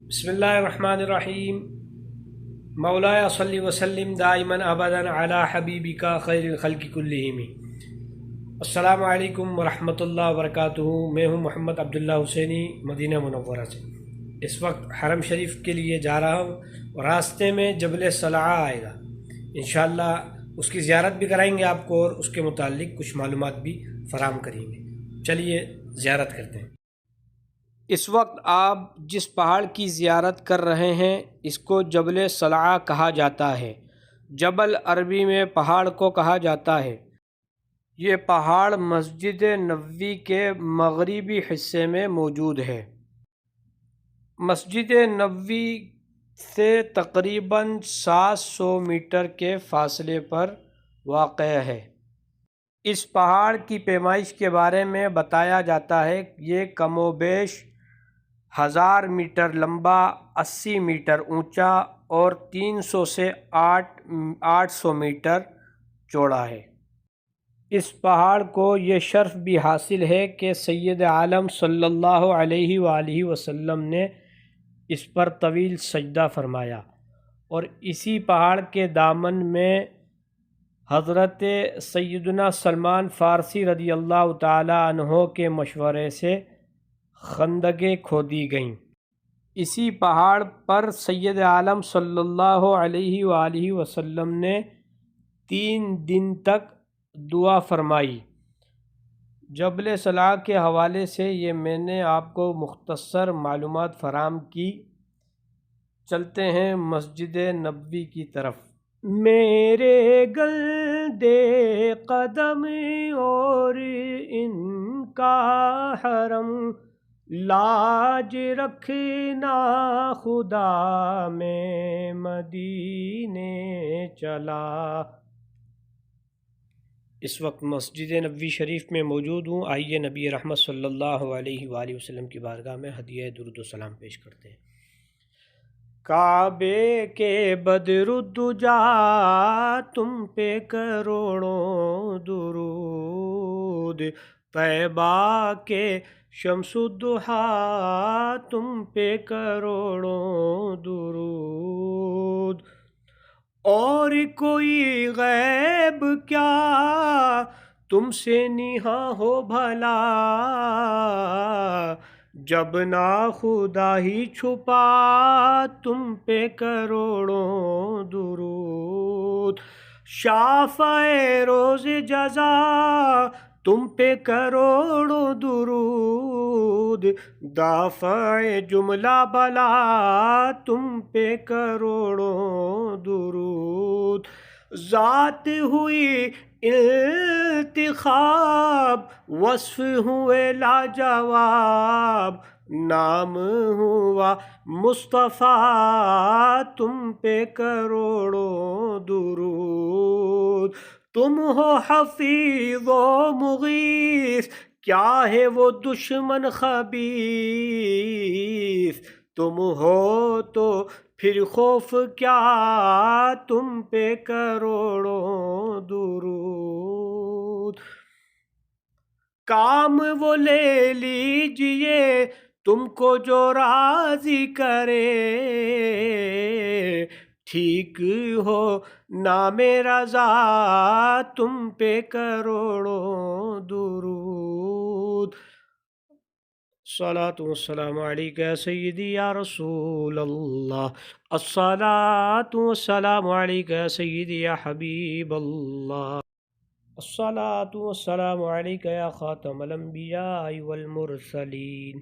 بسم اللہ الرحمن الرحیم مولایا صلی وسلم دائما ابدا علی حبیبک خیر الخلق کلہم۔ السلام علیکم ورحمۃ اللہ وبرکاتہ۔ میں ہوں محمد عبداللہ حسینی مدینہ منورہ سے۔ اس وقت حرم شریف کے لیے جا رہا ہوں اور راستے میں جبل صلعہ آئے گا، انشاءاللہ اس کی زیارت بھی کرائیں گے آپ کو اور اس کے متعلق کچھ معلومات بھی فراہم کریں گے۔ چلیے زیارت کرتے ہیں۔ اس وقت آپ جس پہاڑ کی زیارت کر رہے ہیں اس کو جبل صلعہ کہا جاتا ہے۔ جبل عربی میں پہاڑ کو کہا جاتا ہے۔ یہ پہاڑ مسجد نبوی کے مغربی حصے میں موجود ہے۔ مسجد نبوی سے تقریباً 700 میٹر کے فاصلے پر واقع ہے۔ اس پہاڑ کی پیمائش کے بارے میں بتایا جاتا ہے یہ کم و بیش 1000 میٹر لمبا، 80 میٹر اونچا اور 300 سے 800 میٹر چوڑا ہے۔ اس پہاڑ کو یہ شرف بھی حاصل ہے کہ سید عالم صلی اللہ علیہ وآلہ وسلم نے اس پر طویل سجدہ فرمایا، اور اسی پہاڑ کے دامن میں حضرت سیدنا سلمان فارسی رضی اللہ تعالی عنہ کے مشورے سے خندقیں کھودی گئیں۔ اسی پہاڑ پر سید عالم صلی اللہ علیہ وآلہ وسلم نے 3 دن تک دعا فرمائی۔ جبل صلعہ کے حوالے سے یہ میں نے آپ کو مختصر معلومات فراہم کی۔ چلتے ہیں مسجد نبوی کی طرف۔ میرے گلدے قدم اور ان کا حرم، لاج رکھنا خدا میں مدینے چلا۔ اس وقت مسجد نبوی شریف میں موجود ہوں۔ آئیے نبی رحمت صلی اللہ علیہ وآلہ وسلم کی بارگاہ میں ہدیہ درود و سلام پیش کرتے ہیں۔ کعبے کے بدر الدجا تم پہ کروڑوں درود، طیبہ کے شمس الضحیٰ تم پہ کروڑوں درود، اور کوئی غیب کیا تم سے نہاں ہو بھلا، جب نا خدا ہی چھپا تم پہ کروڑوں درود، شافع روز جزا تم پہ کروڑوں درود، دافع جملہ بلا تم پہ کروڑوں درود، ذات ہوئی انتخاب وصف ہوئے لاجواب، نام ہوا مصطفیٰ تم پہ کروڑوں درود، تم ہو حفیظ و مغیث کیا ہے وہ دشمن خبیث، تم ہو تو پھر خوف کیا تم پہ کروڑوں درود، کام وہ لے لیجئے تم کو جو راضی کرے، ٹھیک ہو نام رضا تم پہ کروڑوں درود، الصلاۃ والسلام علیک یا سیدی یا رسول اللہ، الصلاۃ والسلام علیک یا سیدی یا حبیب اللہ، الصلاۃ والسلام علیک یا خاتم الانبیاء والمرسلین۔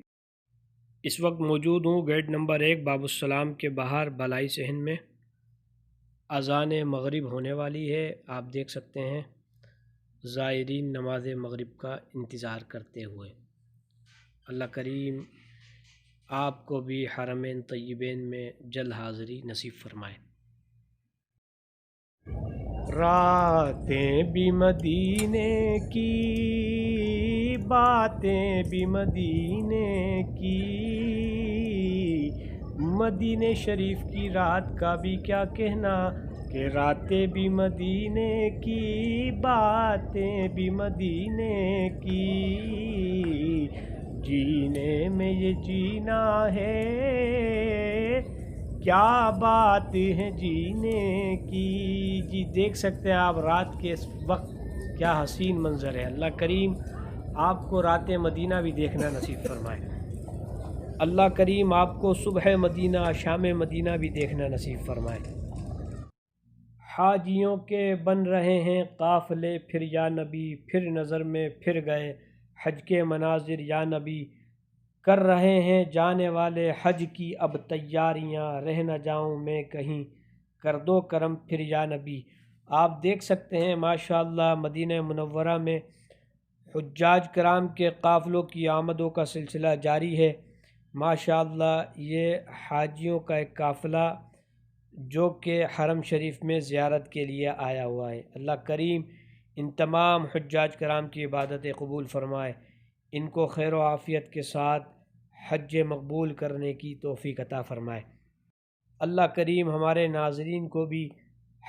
اس وقت موجود ہوں گیٹ نمبر 1 باب السلام کے باہر بالائی صحن میں۔ اذان مغرب ہونے والی ہے، آپ دیکھ سکتے ہیں زائرین نماز مغرب کا انتظار کرتے ہوئے۔ اللہ کریم آپ کو بھی حرمین طیبین میں جلد حاضری نصیب فرمائے۔ راتیں بھی مدینے کی، باتیں بھی مدینے کی، مدینے شریف کی رات کا بھی کیا کہنا، کہ راتیں بھی مدینے کی، باتیں بھی مدینے کی، جینے میں یہ جینا ہے کیا بات ہے جینے کی۔ جی دیکھ سکتے ہیں آپ رات کے اس وقت کیا حسین منظر ہے۔ اللہ کریم آپ کو رات مدینہ بھی دیکھنا نصیب فرمائے۔ اللہ کریم آپ کو صبح مدینہ شام مدینہ بھی دیکھنا نصیب فرمائے۔ حاجیوں کے بن رہے ہیں قافلے پھر یا نبی، پھر نظر میں پھر گئے حج کے مناظر یا نبی، کر رہے ہیں جانے والے حج کی اب تیاریاں، رہ نہ جاؤں میں کہیں کر دو کرم پھر یا نبی۔ آپ دیکھ سکتے ہیں ماشاءاللہ مدینہ منورہ میں حجاج کرام کے قافلوں کی آمدوں کا سلسلہ جاری ہے۔ ماشاءاللہ یہ حاجیوں کا ایک قافلہ جو کہ حرم شریف میں زیارت کے لیے آیا ہوا ہے۔ اللہ کریم ان تمام حجاج کرام کی عبادتیں قبول فرمائے، ان کو خیر و عافیت کے ساتھ حج مقبول کرنے کی توفیق عطا فرمائے۔ اللہ کریم ہمارے ناظرین کو بھی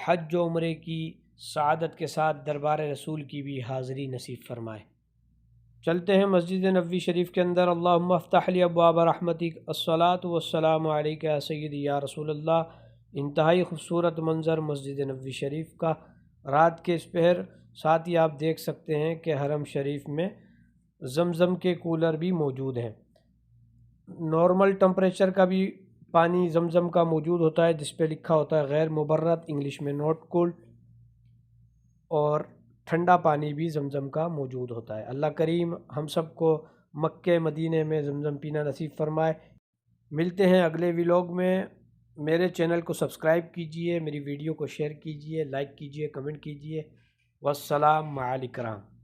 حج و عمرے کی سعادت کے ساتھ دربار رسول کی بھی حاضری نصیب فرمائے۔ چلتے ہیں مسجد نبوی شریف کے اندر۔ اللہم افتح لی ابواب رحمتک، الصلاۃ والسلام علیک یا سیدی یا رسول اللہ۔ انتہائی خوبصورت منظر مسجد نبوی شریف کا رات کے اس پہر۔ ساتھ ہی آپ دیکھ سکتے ہیں کہ حرم شریف میں زمزم کے کولر بھی موجود ہیں۔ نارمل ٹمپریچر کا بھی پانی زمزم کا موجود ہوتا ہے جس پہ لکھا ہوتا ہے غیر مبرد، انگلش میں نوٹ کولڈ، اور ٹھنڈا پانی بھی زمزم کا موجود ہوتا ہے۔ اللہ کریم ہم سب کو مکہ مدینے میں زمزم پینا نصیب فرمائے۔ ملتے ہیں اگلے ولاگ میں۔ میرے چینل کو سبسکرائب کیجئے، میری ویڈیو کو شیئر کیجئے، لائک کیجئے، کمنٹ کیجئے۔ والسلام مع الکرام۔